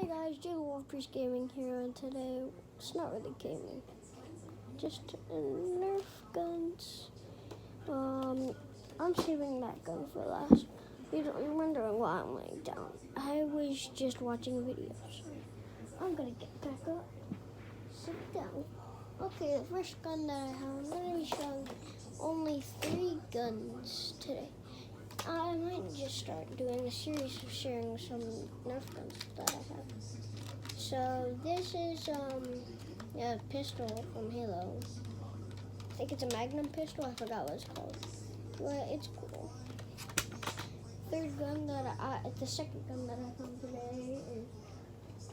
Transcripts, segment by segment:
Guys, Jay Wolfpriest Gaming here, and today it's not really gaming, just Nerf guns. I'm saving that gun for last. You're wondering why I'm laying down. I was just watching videos. I'm gonna get back up, sit down. Okay, the first gun that I have, I'm gonna be showing only 3 guns today. I might just start doing a series of sharing some Nerf guns that I have. So this is a pistol from Halo. I think it's a Magnum pistol. I forgot what it's called, but it's cool. The second gun that I found today is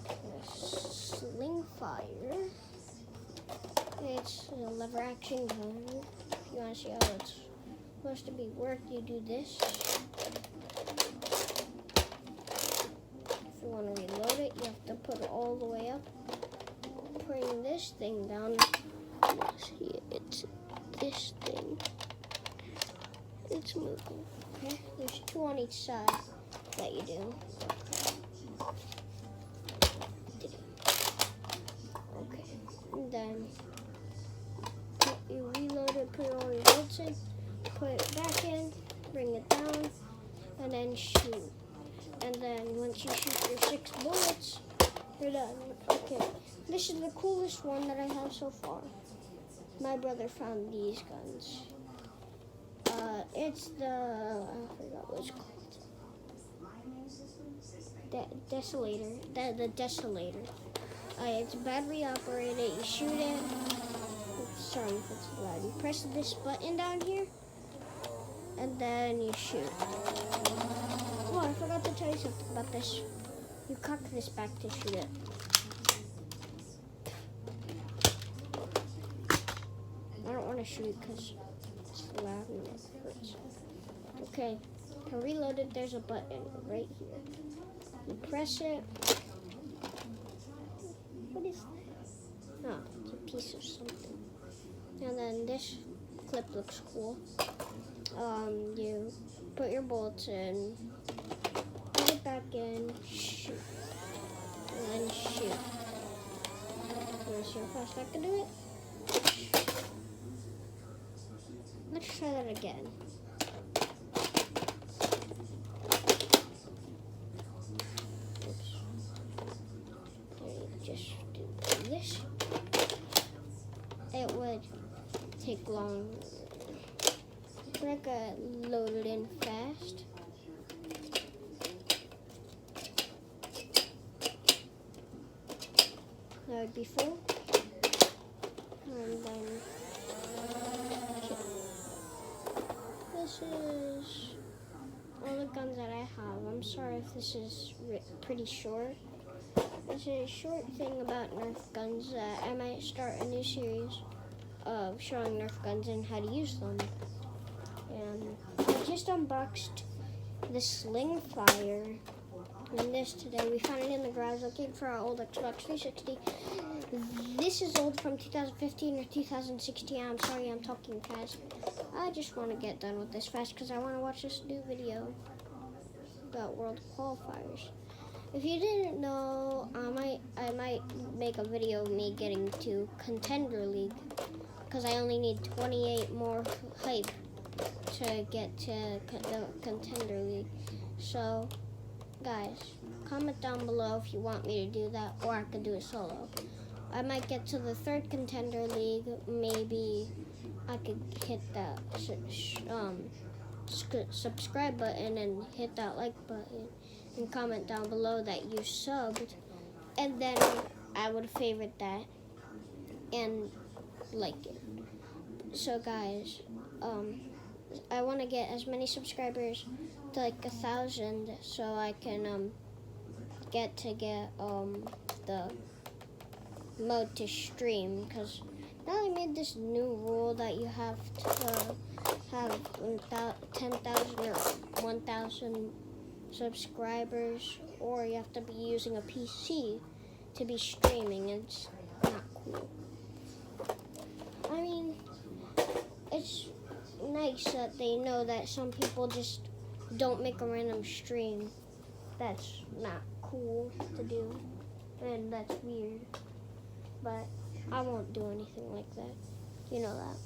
a Sling Fire. It's a lever action gun. If you want to see how it's supposed to be worked, you do this. If you want to reload it, you have to put it all the way up. Putting this thing down. See, it's this thing. It's moving. Okay, there's 2 on each side that you do. Okay, and then you reload it, put all your bolts in, put it back in, bring it down, and then shoot. And then once you shoot your 6 bullets, you're done. Okay, this is the coolest one that I have so far. My brother found these guns. It's the, I forgot what it's called. Desolator. The Desolator. It's battery operated. You shoot it. Sorry if it's loud. You press this button down here, and then you shoot. Oh, I forgot to tell you something about this. You cock this back to shoot it. I don't want to shoot it because it's loud and it hurts. Okay, to reload it, there's a button right here. You press it. What is that? Oh, it's a piece of something. And then this clip looks cool. You put your bolts in, put it back in, shoot, and then shoot. You want to see how fast I can do it? Let's try that again. Oops. Just do this. It would take long. I could load it in fast. That would be full. And then this is all the guns that I have. I'm sorry if this is pretty short. This is a short thing about Nerf guns. I might start a new series of showing Nerf guns and how to use them. And I just unboxed the Sling Fire and this today. We found it in the garage looking for our old Xbox 360. This is old from 2015 or 2016. I'm sorry I'm talking fast. I just want to get done with this fast because I want to watch this new video about World Qualifiers. If you didn't know, I might make a video of me getting to Contender League because I only need 28 more hype to get to the Contender League. So, guys, comment down below if you want me to do that, or I could do it solo. I might get to the 3rd Contender League. Maybe I could hit that subscribe button and hit that like button and comment down below that you subbed, and then I would favorite that and like it. So guys, I want to get as many subscribers to like 1,000 so I can get the mode to stream, because now I made this new rule that you have to have 10,000 or 1,000 subscribers, or you have to be using a PC to be streaming. It's not cool. I mean, it's nice that they know that some people just don't make a random stream. That's not cool to do. and that's weird. But I won't do anything like that. You know that.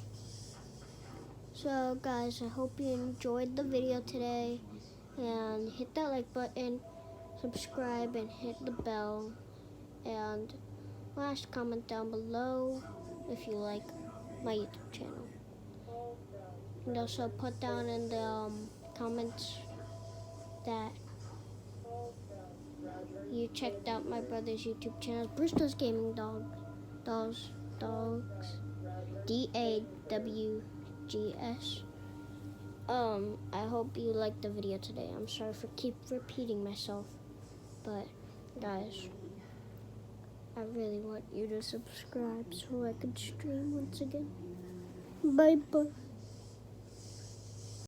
So guys, I hope you enjoyed the video today, and hit that like button, subscribe, and hit the bell, and last comment down below if you like my YouTube channel. And also put down in the comments that you checked out my brother's YouTube channel, Brewster's Gaming Dogs, DAWGS. I hope you liked the video today. I'm sorry for keep repeating myself, but guys, I really want you to subscribe so I can stream once again. Bye bye.